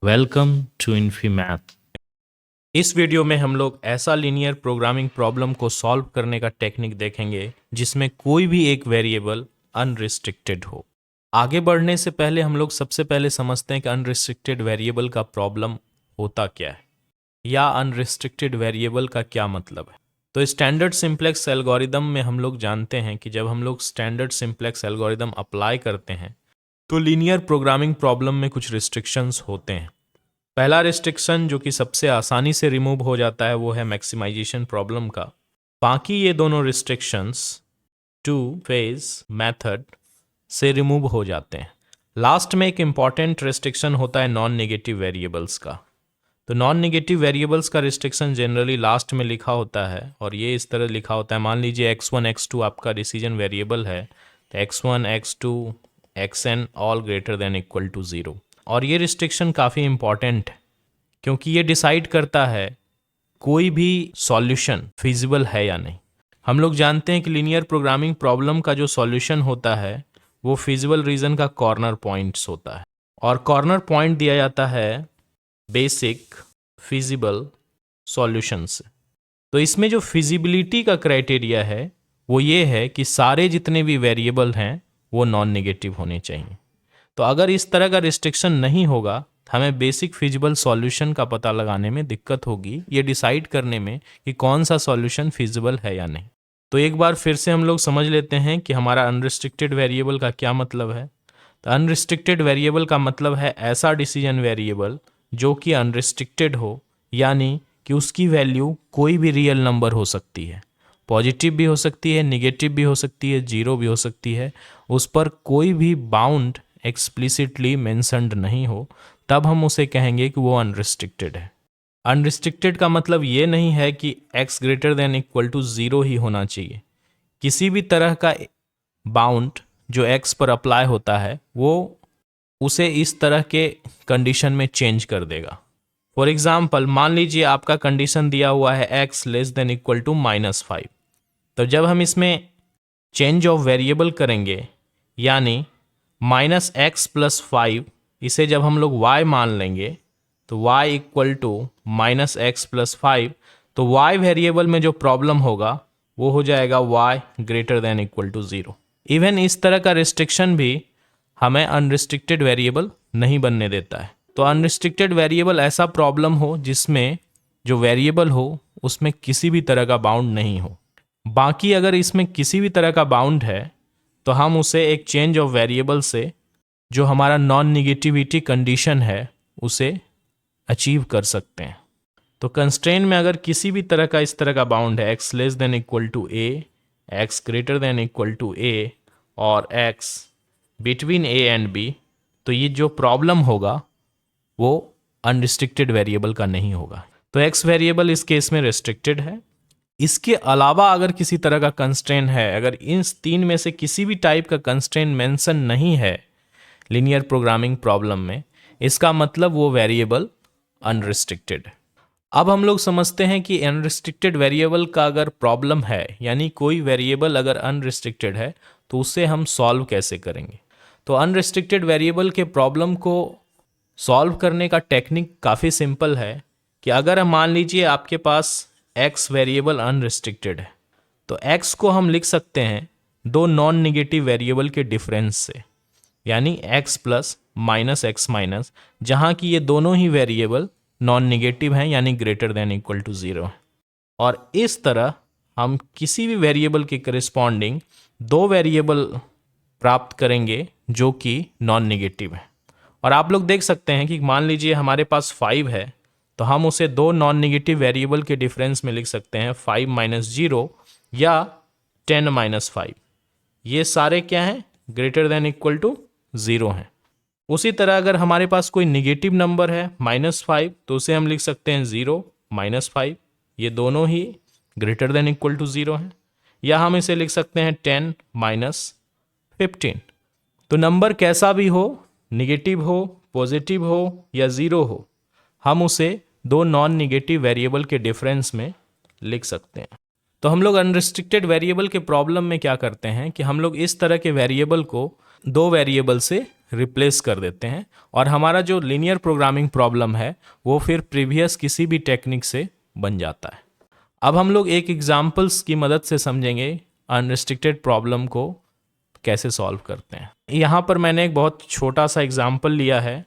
Welcome to Infi Math. इस video में हम लोग ऐसा लीनियर प्रोग्रामिंग प्रॉब्लम को सॉल्व करने का टेक्निक देखेंगे जिसमें कोई भी एक वेरिएबल अनरिस्ट्रिक्टेड हो। आगे बढ़ने से पहले हम लोग सबसे पहले समझते हैं कि अनरिस्ट्रिक्टेड वेरिएबल का प्रॉब्लम होता क्या है या अनरिस्ट्रिक्टेड वेरिएबल का क्या मतलब है। तो स्टैंडर्ड सिंप्लेक्स एल्गोरिदम में हम लोग जानते हैं कि जब हम लोग स्टैंडर्ड सिंप्लेक्स एल्गोरिदम अप्लाई करते हैं तो लीनियर प्रोग्रामिंग प्रॉब्लम में कुछ रिस्ट्रिक्शंस होते हैं। पहला रिस्ट्रिक्शन जो कि सबसे आसानी से रिमूव हो जाता है वो है मैक्सिमाइजेशन प्रॉब्लम का। बाकी ये दोनों रिस्ट्रिक्शंस टू फेज मेथड से रिमूव हो जाते हैं। लास्ट में एक इम्पॉर्टेंट रिस्ट्रिक्शन होता है नॉन नेगेटिव वेरिएबल्स का। तो नॉन नेगेटिव वेरिएबल्स का रिस्ट्रिक्शन जनरली लास्ट में लिखा होता है और ये इस तरह लिखा होता है। मान लीजिए x1 x2 आपका डिसीजन वेरिएबल है तो x1 x2 xn all greater than equal to 0। और ये रिस्ट्रिक्शन काफ़ी इम्पॉर्टेंट है क्योंकि ये डिसाइड करता है कोई भी सॉल्यूशन फिजिबल है या नहीं। हम लोग जानते हैं कि लीनियर प्रोग्रामिंग प्रॉब्लम का जो सॉल्यूशन होता है वो फिजिबल रीजन का कॉर्नर पॉइंट्स होता है और कॉर्नर पॉइंट दिया जाता है बेसिक फिजिबल सॉल्यूशन से। तो इसमें जो फिजिबिलिटी का क्राइटेरिया है वो ये है कि सारे जितने भी वेरिएबल हैं वो नॉन नेगेटिव होने चाहिए। तो अगर इस तरह का रिस्ट्रिक्शन नहीं होगा तो हमें बेसिक फिजिबल सॉल्यूशन का पता लगाने में दिक्कत होगी, ये डिसाइड करने में कि कौन सा सॉल्यूशन फिजिबल है या नहीं। तो एक बार फिर से हम लोग समझ लेते हैं कि हमारा अनरिस्ट्रिक्टेड वेरिएबल का क्या मतलब है। तो अनरिस्ट्रिक्टेड वेरिएबल का मतलब है ऐसा डिसीजन वेरिएबल जो कि अनरिस्ट्रिक्टेड हो, यानी कि उसकी वैल्यू कोई भी रियल नंबर हो सकती है, पॉजिटिव भी हो सकती है, निगेटिव भी हो सकती है, जीरो भी हो सकती है, उस पर कोई भी बाउंड एक्सप्लिसिटली मेंशन्ड नहीं हो, तब हम उसे कहेंगे कि वो अनरिस्ट्रिक्टेड है। अनरिस्ट्रिक्टेड का मतलब ये नहीं है कि x greater than equal to 0 ही होना चाहिए। किसी भी तरह का बाउंड जो x पर अप्लाई होता है वो उसे इस तरह के कंडीशन में चेंज कर देगा। फॉर एग्जाम्पल मान लीजिए आपका कंडीशन दिया हुआ है x less than equal to -5। तो जब हम इसमें चेंज ऑफ वेरिएबल करेंगे यानी -x + 5, इसे जब हम लोग y मान लेंगे तो y इक्वल टू -x + 5, तो y वेरिएबल में जो प्रॉब्लम होगा वो हो जाएगा y greater than equal to 0। Even इस तरह का रिस्ट्रिक्शन भी हमें अनरिस्ट्रिक्टेड वेरिएबल नहीं बनने देता है। तो अनरिस्ट्रिक्टेड वेरिएबल ऐसा प्रॉब्लम हो जिसमें जो वेरिएबल हो उसमें किसी भी तरह का बाउंड नहीं हो। बाकी अगर इसमें किसी भी तरह का बाउंड है तो हम उसे एक चेंज ऑफ वेरिएबल से जो हमारा नॉन निगेटिविटी कंडीशन है उसे अचीव कर सकते हैं। तो कंस्ट्रेन में अगर किसी भी तरह का इस तरह का बाउंड है x less than equal to a, x greater than equal to a और x between a and b, तो ये जो प्रॉब्लम होगा वो अनरिस्ट्रिक्टेड वेरिएबल का नहीं होगा। तो x वेरिएबल इस केस में रिस्ट्रिक्टेड है। इसके अलावा अगर किसी तरह का कंस्ट्रेन है, अगर इन तीन में से किसी भी टाइप का कंस्ट्रेन मेंशन नहीं है लीनियर प्रोग्रामिंग प्रॉब्लम में, इसका मतलब वो वेरिएबल अनरिस्ट्रिक्टेड है। अब हम लोग समझते हैं कि अनरिस्ट्रिक्टेड वेरिएबल का अगर प्रॉब्लम है यानी कोई वेरिएबल अगर अनरिस्ट्रिक्टेड है तो उसे हम सॉल्व कैसे करेंगे। तो अनरिस्ट्रिक्टेड वेरिएबल के प्रॉब्लम को सॉल्व करने का टेक्निक काफ़ी सिंपल है कि अगर मान लीजिए आपके पास x वेरिएबल अनरिस्ट्रिक्टेड है तो x को हम लिख सकते हैं दो नॉन निगेटिव वेरिएबल के डिफरेंस से, यानी x plus minus x minus, जहाँ की ये दोनों ही वेरिएबल नॉन निगेटिव हैं यानी ग्रेटर देन इक्वल टू 0 है। और इस तरह हम किसी भी वेरिएबल के करिस्पॉन्डिंग दो वेरिएबल प्राप्त करेंगे जो कि नॉन निगेटिव है। और आप लोग देख सकते हैं कि मान लीजिए हमारे पास 5 है तो हम उसे दो नॉन निगेटिव वेरिएबल के डिफरेंस में लिख सकते हैं 5 - 0 या 10 - 5। ये सारे क्या हैं, ग्रेटर देन इक्वल टू 0 हैं। उसी तरह अगर हमारे पास कोई निगेटिव नंबर है -5 तो उसे हम लिख सकते हैं 0 - 5, ये दोनों ही ग्रेटर देन इक्वल टू 0 हैं। या हम इसे लिख सकते हैं 10 - 15। तो नंबर कैसा भी हो, निगेटिव हो, पॉजिटिव हो या 0 हो, हम उसे दो नॉन निगेटिव वेरिएबल के डिफरेंस में लिख सकते हैं। तो हम लोग अनरिस्ट्रिक्टेड वेरिएबल के प्रॉब्लम में क्या करते हैं कि हम लोग इस तरह के वेरिएबल को दो वेरिएबल से रिप्लेस कर देते हैं और हमारा जो लीनियर प्रोग्रामिंग प्रॉब्लम है वो फिर प्रीवियस किसी भी टेक्निक से बन जाता है। अब हम लोग एक एग्जाम्पल्स की मदद से समझेंगे अनरिस्ट्रिक्टेड प्रॉब्लम को कैसे सॉल्व करते हैं। यहाँ पर मैंने एक बहुत छोटा सा एग्जाम्पल लिया है।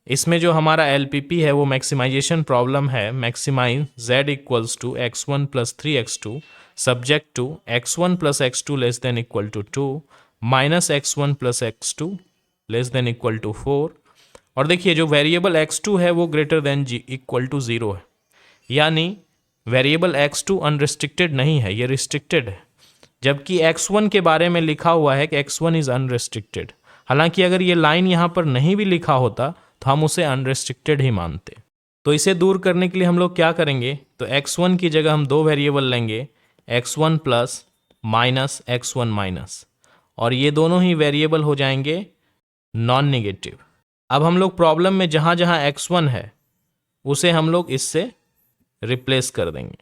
इसमें जो हमारा LPP है वो मैक्सिमाइजेशन प्रॉब्लम है। Maximise z equals to x1 plus 3x2 subject to x1 plus x2 less than equal to 2 minus x1 plus x2 less than equal to 4। और देखिए जो वेरिएबल x2 है वो ग्रेटर देन इक्वल टू 0 है, यानी variable x2 unrestricted नहीं है, ये रिस्ट्रिक्टेड है। जबकि x1 के बारे में लिखा हुआ है कि x1 इज़ अनरिस्ट्रिक्टेड। हालांकि अगर ये लाइन यहाँ पर नहीं भी लिखा होता तो हम उसे अनरिस्ट्रिक्टेड ही मानते। तो इसे दूर करने के लिए हम लोग क्या करेंगे, तो x1 की जगह हम दो वेरिएबल लेंगे, x1 plus minus x1 minus, और ये दोनों ही वेरिएबल हो जाएंगे नॉन नेगेटिव। अब हम लोग प्रॉब्लम में जहाँ जहाँ x1 है उसे हम लोग इससे रिप्लेस कर देंगे।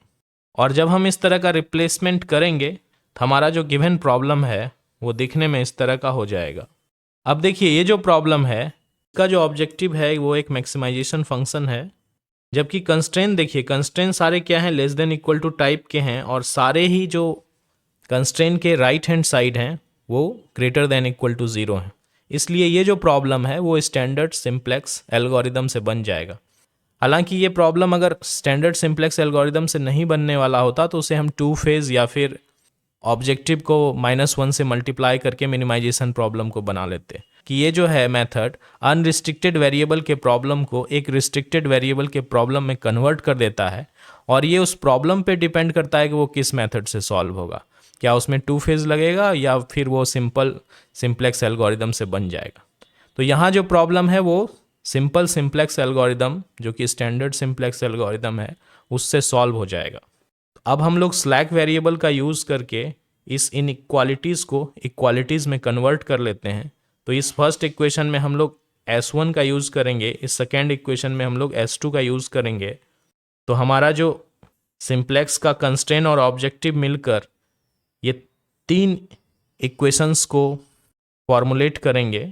और जब हम इस तरह का रिप्लेसमेंट करेंगे तो हमारा जो गिवन प्रॉब्लम है वो दिखने में इस तरह का हो जाएगा। अब देखिए ये जो प्रॉब्लम है इसका जो ऑब्जेक्टिव है वो एक मैक्सिमाइजेशन फंक्शन है, जबकि कंस्ट्रेंट देखिए कंस्ट्रेंट सारे क्या हैं, less than equal to type के हैं, और सारे ही जो कंस्ट्रेंट के राइट हैंड साइड हैं वो ग्रेटर देन इक्वल टू 0 हैं। इसलिए ये जो प्रॉब्लम है वो स्टैंडर्ड सिंप्लेक्स एल्गोरिदम से बन जाएगा। हालांकि ये प्रॉब्लम अगर स्टैंडर्ड सिंप्लेक्स एल्गोरिदम से नहीं बनने वाला होता तो उसे हम 2 फेज या फिर ऑब्जेक्टिव को -1 से मल्टीप्लाई करके मिनिमाइजेशन प्रॉब्लम को बना लेते कि ये जो है मेथड अनरिस्ट्रिक्टेड वेरिएबल के प्रॉब्लम को एक रिस्ट्रिक्टेड वेरिएबल के प्रॉब्लम में कन्वर्ट कर देता है। और ये उस प्रॉब्लम पे डिपेंड करता है कि वो किस मेथड से सॉल्व होगा, क्या उसमें 2 फेज लगेगा या फिर वो सिंप्लेक्स एल्गोरिदम से बन जाएगा। तो यहाँ जो प्रॉब्लम है वो सिंपल सिंप्लेक्स एल्गोरिदम जो कि स्टैंडर्ड सिंप्लेक्स एल्गोरिदम है उससे सॉल्व हो जाएगा। अब हम लोग स्लैक वेरिएबल का यूज़ करके इस इनइक्वालिटीज़ को इक्वालिटीज़ में कन्वर्ट कर लेते हैं। तो इस फर्स्ट इक्वेशन में हम लोग S1 का यूज़ करेंगे, इस सेकेंड इक्वेशन में हम लोग S2 का यूज़ करेंगे। तो हमारा जो सिंप्लेक्स का कंस्ट्रेंट और ऑब्जेक्टिव मिलकर ये 3 इक्वेशंस को फॉर्मुलेट करेंगे।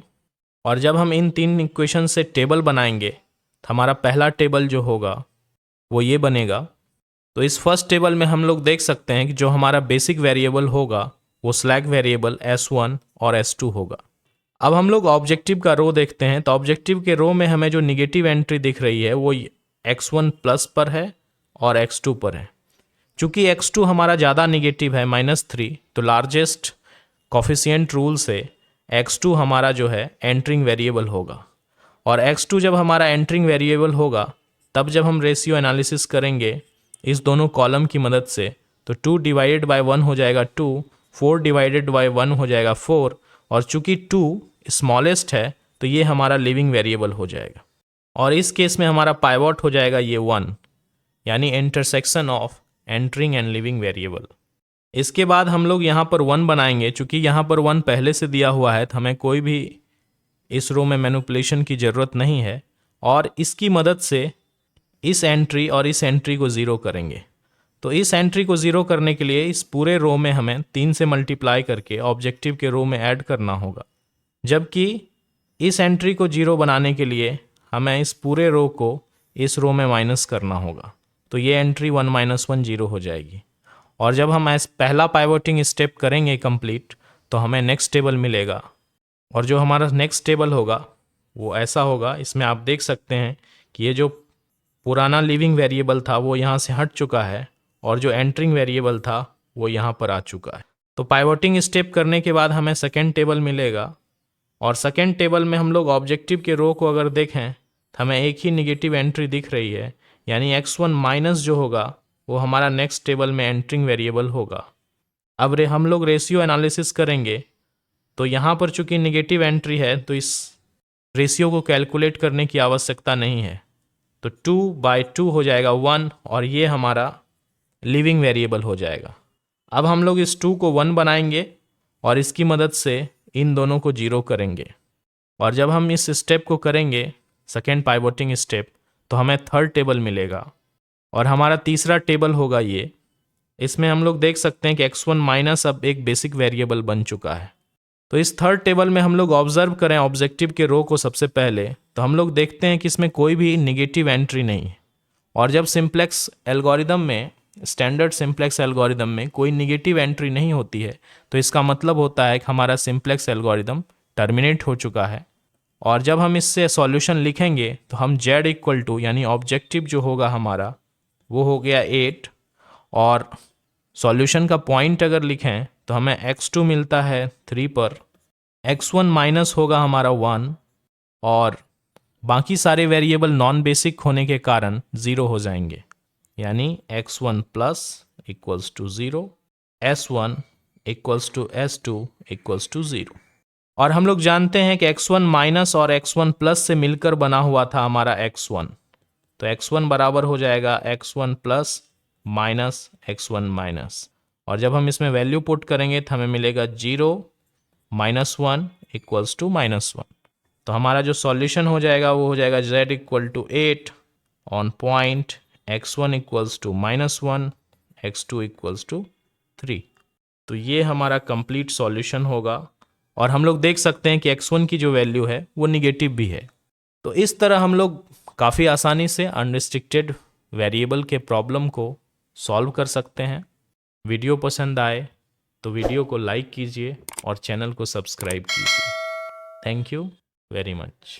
और जब हम इन 3 इक्वेशन से टेबल बनाएंगे तो हमारा पहला टेबल जो होगा वो ये बनेगा। तो इस फर्स्ट टेबल में हम लोग देख सकते हैं कि जो हमारा बेसिक वेरिएबल होगा वो स्लैक वेरिएबल S1 और S2 होगा। अब हम लोग ऑब्जेक्टिव का रो देखते हैं। तो ऑब्जेक्टिव के रो में हमें जो निगेटिव एंट्री दिख रही है वो x1 प्लस पर है और x2 पर है। चूँकि x2 हमारा ज़्यादा निगेटिव है -3, तो लार्जेस्ट कॉफिशिएंट रूल से x2 हमारा जो है एंट्रिंग वेरिएबल होगा। और x2 जब हमारा एंट्रिंग वेरिएबल होगा तब जब हम रेशियो एनालिसिस करेंगे इस दोनों कॉलम की मदद से, तो 2 डिवाइडेड बाय 1 हो जाएगा 2, 4 डिवाइडेड बाय 1 हो जाएगा 4, और चूंकि 2 स्मॉलेस्ट है तो ये हमारा लिविंग वेरिएबल हो जाएगा। और इस केस में हमारा पाइवट हो जाएगा ये 1, यानी intersection of entering and leaving variable. इसके बाद हम लोग यहाँ पर 1 बनाएंगे। चूँकि यहाँ पर 1 पहले से दिया हुआ है तो हमें कोई भी इस रो में मैनिपुलेशन की ज़रूरत नहीं है, और इसकी मदद से इस एंट्री और इस एंट्री को 0 करेंगे। तो इस एंट्री को 0 करने के लिए इस पूरे रो में हमें 3 से मल्टीप्लाई करके ऑब्जेक्टिव के रो में ऐड करना होगा, जबकि इस एंट्री को 0 बनाने के लिए हमें इस पूरे रो को इस रो में माइनस करना होगा। तो ये एंट्री 1 - 1 0 हो जाएगी। और जब हम पहला पाइवोटिंग स्टेप करेंगे कंप्लीट तो हमें नेक्स्ट टेबल मिलेगा। और जो हमारा नेक्स्ट टेबल होगा वो ऐसा होगा। इसमें आप देख सकते हैं कि ये जो पुराना लिविंग वेरिएबल था वो यहाँ से हट चुका है और जो एंट्रिंग वेरिएबल था वो यहाँ पर आ चुका है। तो पाइवोटिंग स्टेप करने के बाद हमें सेकेंड टेबल मिलेगा। और सेकेंड टेबल में हम लोग ऑब्जेक्टिव के रो को अगर देखें तो हमें एक ही निगेटिव एंट्री दिख रही है, यानी x1 माइनस जो होगा वो हमारा नेक्स्ट टेबल में एंट्रिंग वेरिएबल होगा। अब हम लोग रेशियो एनालिसिस करेंगे तो यहाँ पर चूंकि निगेटिव एंट्री है तो इस रेशियो को कैलकुलेट करने की आवश्यकता नहीं है। तो 2/2 हो जाएगा 1, और ये हमारा लिविंग वेरिएबल हो जाएगा। अब हम लोग इस 2 को 1 बनाएंगे और इसकी मदद से इन दोनों को 0 करेंगे। और जब हम इस स्टेप को करेंगे सेकेंड पाइवोटिंग स्टेप तो हमें थर्ड टेबल मिलेगा। और हमारा तीसरा टेबल होगा ये। इसमें हम लोग देख सकते हैं कि x1 माइनस अब एक बेसिक वेरिएबल बन चुका है। तो इस थर्ड टेबल में हम लोग ऑब्जर्व करें ऑब्जेक्टिव के रो को सबसे पहले, तो हम लोग देखते हैं कि इसमें कोई भी निगेटिव एंट्री नहीं है। और जब सिंप्लेक्स एल्गोरिदम में, स्टैंडर्ड सिंप्लेक्स एल्गोरिदम में कोई निगेटिव एंट्री नहीं होती है, तो इसका मतलब होता है कि हमारा सिंप्लेक्स एल्गोरिदम टर्मिनेट हो चुका है। और जब हम इससे सॉल्यूशन लिखेंगे तो हम z इक्वल टू, यानी ऑब्जेक्टिव जो होगा हमारा वो हो गया 8, और सॉल्यूशन का पॉइंट अगर लिखें तो हमें x2 मिलता है 3 पर, x1 माइनस होगा हमारा 1, और बाकी सारे वेरिएबल नॉन बेसिक होने के कारण 0 हो जाएंगे, यानी x1 plus equals to 0, s1 equals to s2 equals to 0। और हम लोग जानते हैं कि x1 माइनस और x1 प्लस से मिलकर बना हुआ था हमारा x1, तो x1 बराबर हो जाएगा x1 plus minus x1 minus, और जब हम इसमें वैल्यू पुट करेंगे तो हमें मिलेगा 0 माइनस 1 इक्वल्स टू माइनस 1। तो हमारा जो सॉल्यूशन हो जाएगा वो हो जाएगा z equal to 8 on point, x1 equals to minus 1, x2 equals to 3। तो ये हमारा कंप्लीट सॉल्यूशन होगा। और हम लोग देख सकते हैं कि x1 की जो वैल्यू है वो निगेटिव भी है। तो इस तरह हम लोग काफ़ी आसानी से अनरिस्ट्रिक्टेड वेरिएबल के प्रॉब्लम को सॉल्व कर सकते हैं। वीडियो पसंद आए तो वीडियो को लाइक कीजिए और चैनल को सब्सक्राइब कीजिए। Thank you very much.